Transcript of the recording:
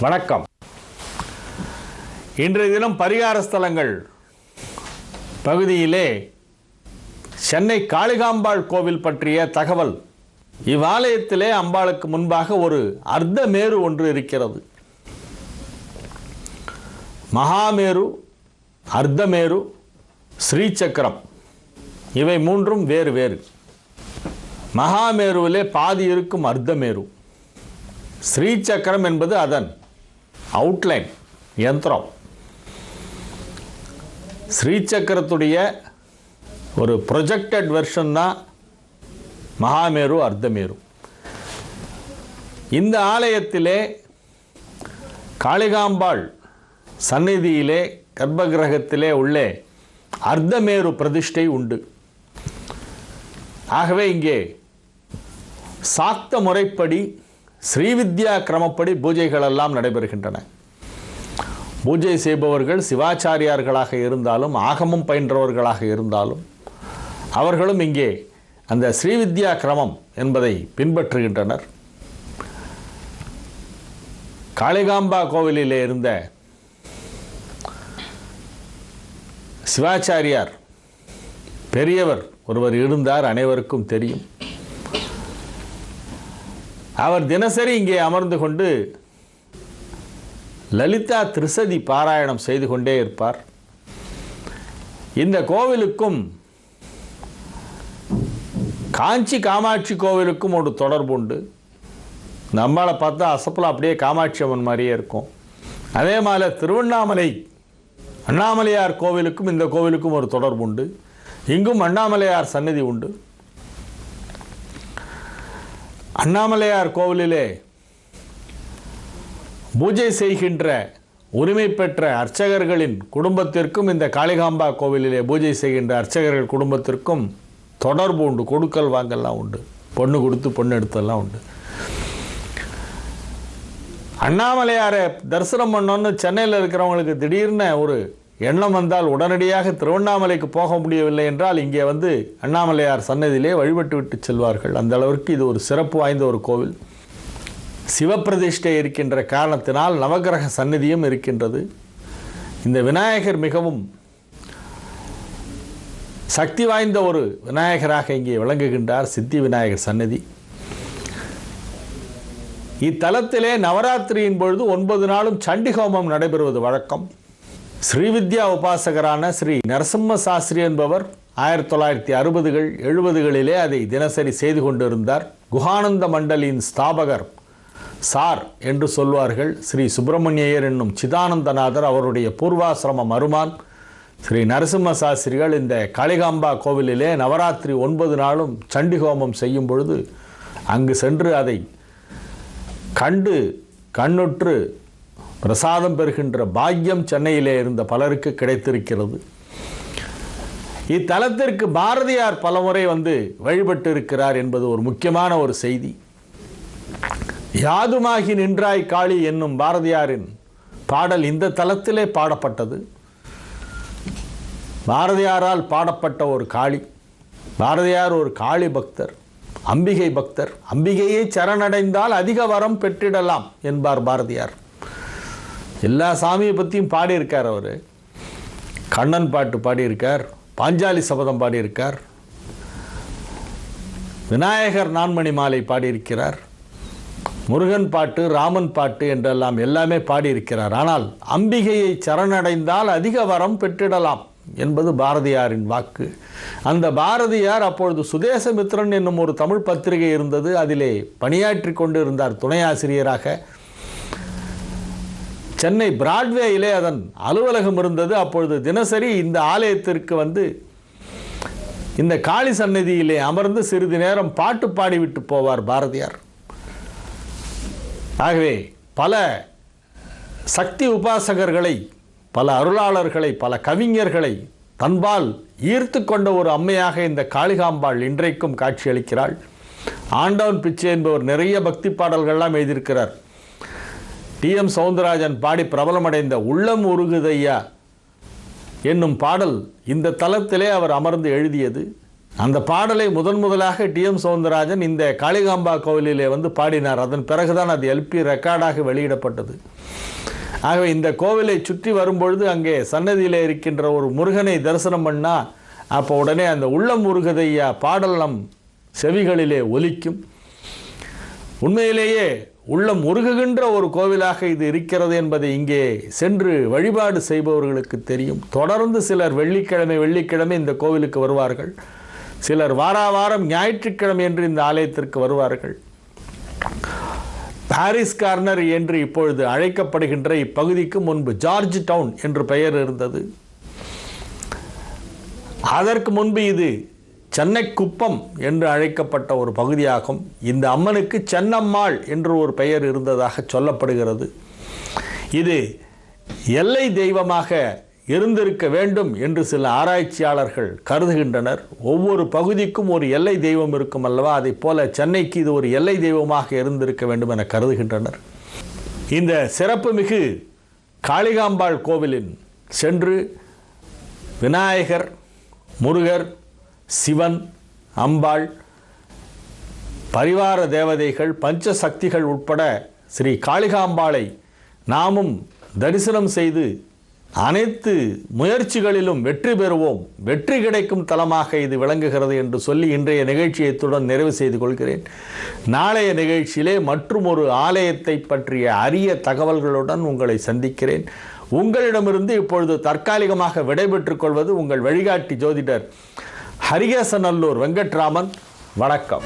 வணக்கம். இன்றைய தினம் பரிகார ஸ்தலங்கள் பகுதியிலே சென்னை காளிகாம்பாள் கோவில் பற்றிய தகவல். இவ்வாலயத்திலே அம்பாளுக்கு முன்பாக ஒரு அர்த்தமேரு ஒன்று இருக்கிறது. மகாமேரு, அர்த்தமேரு, ஸ்ரீசக்கரம் இவை மூன்றும் வேறு வேறு. மகாமேருவிலே பாதி இருக்கும் அர்த்தமேரு. ஸ்ரீசக்கரம் என்பது அதன் அவுட்லைன், யந்திரம். ஸ்ரீசக்கரத்துடைய ஒரு ப்ரொஜெக்டட் வெர்ஷன் தான் மகாமேரு, அர்த்தமேரு. இந்த ஆலயத்திலே காளிகாம்பாள் சந்நிதியிலே கர்ப்பகிரகத்திலே உள்ளே அர்த்தமேரு பிரதிஷ்டை உண்டு. ஆகவே இங்கே சாக்த முறைப்படி ஸ்ரீவித்யா கிரமப்படி பூஜைகள் எல்லாம் நடைபெறுகின்றன. பூஜை செய்பவர்கள் சிவாச்சாரியார்களாக இருந்தாலும் ஆகமம் பயின்றவர்களாக இருந்தாலும் அவர்களும் இங்கே அந்த ஸ்ரீவித்யா கிரமம் என்பதை பின்பற்றுகின்றனர். காளிகாம்பா கோவிலிலே இருந்த சிவாச்சாரியார் பெரியவர் ஒருவர் இருந்தார், அனைவருக்கும் தெரியும். அவர் தினசரி இங்கே அமர்ந்து கொண்டு லலிதா திரிசதி பாராயணம் செய்து கொண்டே இருப்பார். இந்த கோவிலுக்கும் காஞ்சி காமாட்சி கோவிலுக்கும் ஒரு தொடர்பு உண்டு. நம்மளை பார்த்தா அசப்பில் அப்படியே காமாட்சி அம்மன் மாதிரியே இருக்கும். அதே மாதிரி திருவண்ணாமலை அண்ணாமலையார் கோவிலுக்கும் இந்த கோவிலுக்கும் ஒரு தொடர்பு உண்டு. இங்கும் அண்ணாமலையார் சன்னதி உண்டு. அண்ணாமலையார் கோவிலிலே பூஜை செய்கின்ற உரிமை பெற்ற அர்ச்சகர்களின் குடும்பத்திற்கும் இந்த காளிகாம்பா கோவிலிலே பூஜை செய்கின்ற அர்ச்சகர்கள் குடும்பத்திற்கும் தொடர்பு உண்டு. கொடுக்கல் வாங்கல்லாம் உண்டு. பொண்ணு கொடுத்து பொண்ணு எடுத்தெல்லாம் உண்டு. அண்ணாமலையாரை தரிசனம் பண்ணோன்னு சென்னையில் இருக்கிறவங்களுக்கு திடீர்னு ஒரு எண்ணம் வந்தால் உடனடியாக திருவண்ணாமலைக்கு போக முடியவில்லை என்றால் இங்கே வந்து அண்ணாமலையார் சன்னதியிலே வழிபட்டு விட்டு செல்வார்கள். அந்த அளவிற்கு இது ஒரு சிறப்பு வாய்ந்த ஒரு கோவில். சிவப்பிரதிஷ்டை இருக்கின்ற காரணத்தினால் நவகிரக சன்னதியும் இருக்கின்றது. இந்த விநாயகர் மிகவும் சக்தி வாய்ந்த ஒரு விநாயகராக இங்கே விளங்குகின்றார். சித்தி விநாயகர் சன்னதி. இத்தலத்திலே நவராத்திரியின் பொழுது 9 நாளும் சண்டி ஹோமம் நடைபெறுவது வழக்கம். ஸ்ரீவித்யா உபாசகரான ஸ்ரீ நரசிம்ம சாஸ்திரி என்பவர் 1960கள் 70களிலே அதை தினசரி செய்து கொண்டிருந்தார். குஹானந்த மண்டலின் ஸ்தாபகர் சார் என்று சொல்வார்கள் ஸ்ரீ சுப்பிரமணியர் என்னும் சிதானந்தநாதர். அவருடைய பூர்வாசிரம மருமான் ஸ்ரீ நரசிம்ம சாஸ்திரிகள் இந்த காளிகாம்பா கோவிலிலே நவராத்திரி 9 நாளும் சண்டி ஹோமம் செய்யும் பொழுது அங்கு சென்று அதை கண்டு கண்ணுற்று பிரசாதம் பெறுகின்ற பாக்கியம் சென்னையிலே இருந்த பலருக்கு கிடைத்திருக்கிறது. இத்தலத்திற்கு பாரதியார் பலமுறை வந்து வழிபட்டு இருக்கிறார் என்பது ஒரு முக்கியமான ஒரு செய்தி. யாதுமாகி நின்றாய் காளி என்னும் பாரதியாரின் பாடல் இந்த தலத்திலே பாடப்பட்டது. பாரதியாரால் பாடப்பட்ட ஒரு காளி. பாரதியார் ஒரு காளி பக்தர், அம்பிகை பக்தர். அம்பிகையை சரணடைந்தால் அதிக வரம் பெற்றிடலாம் என்பார் பாரதியார். எல்லா சாமியை பற்றியும் பாடியிருக்கார். அவர் கண்ணன் பாட்டு பாடியிருக்கார், பாஞ்சாலி சபதம் பாடியிருக்கார், விநாயகர் நான்மணி மாலை பாடியிருக்கிறார், முருகன் பாட்டு, ராமன் பாட்டு என்றெல்லாம் எல்லாமே பாடியிருக்கிறார். ஆனால் அம்பிகையை சரணடைந்தால் அதிக வரம் பெற்றிடலாம் என்பது பாரதியாரின் வாக்கு. அந்த பாரதியார் அப்பொழுது சுதேசமித்ரன் என்னும் ஒரு தமிழ் பத்திரிகை இருந்தது. அதிலே பணியாற்றி கொண்டு இருந்தார் துணையாசிரியராக. சென்னை பிராட்வேயிலே அதன் அலுவலகம் இருந்தது. அப்பொழுது தினசரி இந்த ஆலயத்திற்கு வந்து இந்த காளி சன்னதியிலே அமர்ந்து சிறிது நேரம் பாட்டு பாடிவிட்டு போவார் பாரதியார். ஆகவே பல சக்தி உபாசகர்களை, பல அருளாளர்களை, பல கவிஞர்களை தன்பால் ஈர்த்து கொண்ட ஒரு அம்மையாக இந்த காளிகாம்பாள் இன்றைக்கும் காட்சியளிக்கிறாள். ஆண்டவன் பிச்சை என்பவர் நிறைய பக்தி பாடல்கள்லாம் எழுதியிருக்கிறார். டி.எம். சௌந்தரராஜன் பாடி பிரபலமடைந்த உள்ளம் உருகுதையா என்னும் பாடல் இந்த தலத்திலே அவர் அமர்ந்து எழுதியது. அந்த பாடலை முதலாக டிஎம் சௌந்தரராஜன் இந்த காளிகாம்பா கோவிலிலே வந்து பாடினார். அதன் பிறகுதான் அது எல்பி ரெக்கார்டாக வெளியிடப்பட்டது. ஆகவே இந்த கோவிலை சுற்றி வரும்பொழுது அங்கே சன்னதியில் இருக்கின்ற ஒரு முருகனை தரிசனம் பண்ணால் அப்போ உடனே அந்த உள்ளம் முருகதையா பாடல் நம் செவிகளிலே ஒலிக்கும். உண்மையிலேயே உள்ளம் முருகுகின்ற ஒரு கோவிலாக இது இருக்கிறது என்பதை இங்கே சென்று வழிபாடு செய்பவர்களுக்கு தெரியும். தொடர்ந்து சிலர் வெள்ளிக்கிழமை இந்த கோவிலுக்கு வருவார்கள். சிலர் வாரம் ஞாயிற்றுக்கிழமை என்று இந்த ஆலயத்திற்கு வருவார்கள். பாரிஸ் கார்னர் என்று இப்பொழுது அழைக்கப்படுகின்ற இப்பகுதிக்கு முன்பு ஜார்ஜ் டவுன் என்று பெயர் இருந்தது. அதற்கு முன்பு இது சென்னை குப்பம் என்று அழைக்கப்பட்ட ஒரு பகுதியாகும். இந்த அம்மனுக்கு சென்னம்மாள் என்று ஒரு பெயர் இருந்ததாக சொல்லப்படுகிறது. இது எல்லை தெய்வமாக இருந்திருக்க வேண்டும் என்று சில ஆராய்ச்சியாளர்கள் கருதுகின்றனர். ஒவ்வொரு பகுதிக்கும் ஒரு எல்லை தெய்வம் இருக்கும் அல்லவா, அதை போல சென்னைக்கு இது ஒரு எல்லை தெய்வமாக இருந்திருக்க வேண்டும் என கருதுகின்றனர். இந்த சிறப்புமிகு காளிகாம்பாள் கோவிலின் சென்று விநாயகர், முருகர், சிவன், அம்பாள், பரிவார தேவதைகள், பஞ்சசக்திகள் உட்பட ஸ்ரீ காளிகாம்பாளை நாமும் தரிசனம் செய்து அனைத்து முயற்சிகளிலும் வெற்றி பெறுவோம், வெற்றி கிடைக்கும் தலமாக இது விளங்குகிறது என்று சொல்லி இன்றைய நிகழ்ச்சியை இத்துடன் நிறைவு செய்து கொள்கிறேன். நாளைய நிகழ்ச்சியிலே மற்றும் ஒரு ஆலயத்தை பற்றிய அரிய தகவல்களுடன் உங்களை சந்திக்கிறேன். உங்களிடமிருந்து இப்பொழுது தற்காலிகமாக விடைபெற்றுக் கொள்வது உங்கள் வழிகாட்டி ஜோதிடர் ஹரிகேசநல்லூர் வெங்கட்ராமன். வணக்கம்.